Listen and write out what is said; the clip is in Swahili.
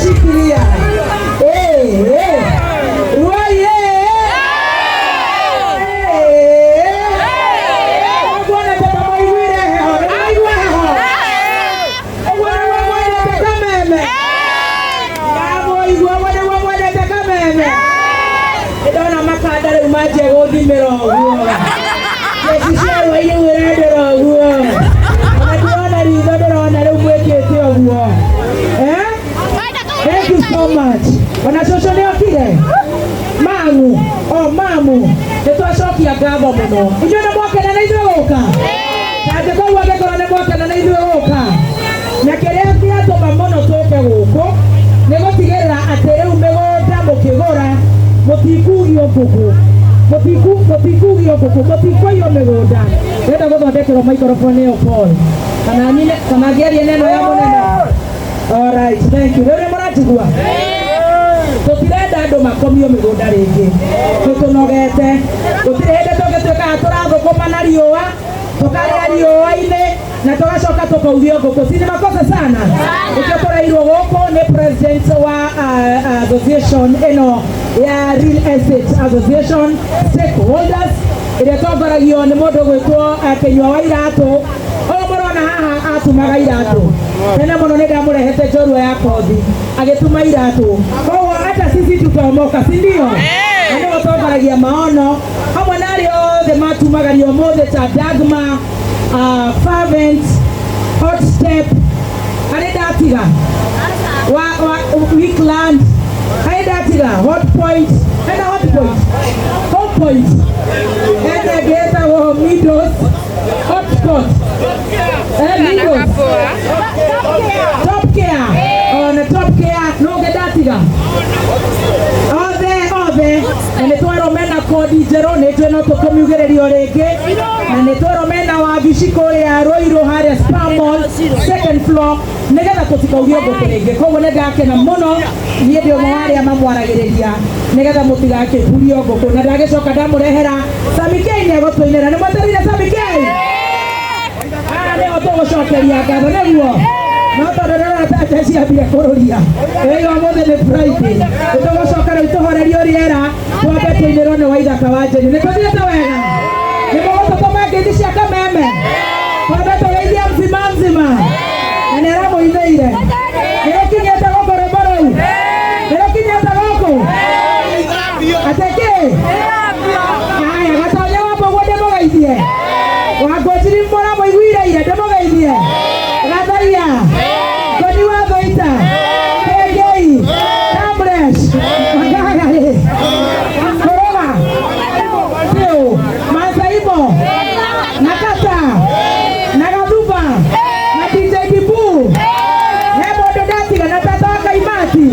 shikilia. Thank you so much. Wanashosho leo kile mamu mamu tetwashokia ngatho muno inyuĩ nĩ mwakena na ithuĩ gũka kaje kwa wageko nĩ mwakena na ithuĩ gũka na kĩrĩa kĩatũma mũno tũke gũkũ nĩ gũtigĩrĩra atĩ rĩu mĩgũnda mũkĩgũra mũtikugio ngũkũ mũtikugio ngũkũ mũtikũiywo mĩgũnda ndĩrenda gũthondekerwo microphone ĩyo Paul kana ngĩaria neno ya mũnene. All right, thank you. Rĩu mũratigua tũtirenda andũ makomio mĩgũnda rĩngĩ tũtũnogete gũtirĩ hĩndĩ tũngĩtuĩka tũrathũkũma na riũa tũkarĩa riũa-inĩ na tũgacoka tũkaugio ngũkũ si nĩ makosa sana ũkĩo tũrairwo gũkũ nĩ president wa association ĩno ya real estate association stakeholders ĩrĩa tongoragio nĩ mũndũ gwĩtwo Kĩnyua wa Iratũ mũrona haha atumaga iratũ tena mũno nĩ ndamũrehete njorua ya kothi agĩtuma iratũ koguo hata sisi tutaomoka si ndio nĩ gũtongoragia maono hamwe na arĩa othe matumagario ũmũthĩ ta Dagma Fervent Hot Step arĩ ndatiga Weekland arĩ ndatiga Hot Point ena Hot Point Hot Point ena ngĩtagwo Midos Hotspot Top Care on Top Care no gedatiga othe nĩ twero mena kodi njerũ nĩ twĩ no tũkũmiugĩrĩrio rĩngĩ na nĩ twero mena wabici kũrĩa Rũirũ harĩa Spamall second floor nĩgetha tũtikaugio ngũkũ rĩngĩ koguo nĩ ndakena mũno niĩ ndĩ ũmwe wa arĩa mamwaragĩrĩria nĩgetha mũtigakĩburio ngũkũ na ndagĩcoka ndamũrehera Samikei nĩ egũtũinĩra nĩ mwetereire Samikei nĩho tũgũcokeria ngatho nĩguo no tondũ ndĩrona ciambire kũrũria ĩyo mũthĩ nĩ Friday nĩtũgũcoka rĩu tũhorerio rĩera twambe tũinĩrwo nĩ Waithaka wa Njeni nĩ tũthiĩte wega nĩ mũgũtũtũma ngeithi cia kameme twambe tũgeithia mzima na nĩ aramũinĩire nĩ rũkinyĩte gũkũ rwĩmbo rũu nĩ rũkinyĩte gũkũ ateke haya gatonye wambo guo ndĩmũgeithie wangũnjiri mũramũiguire ndĩmũgeithie gathaia Goni wa Thoita Kengei Kamresh Magagari Koroga Teo Masaimo Nakata Nagathuba na DJ Dibu Hebo Dodatiga na Tata Kaimati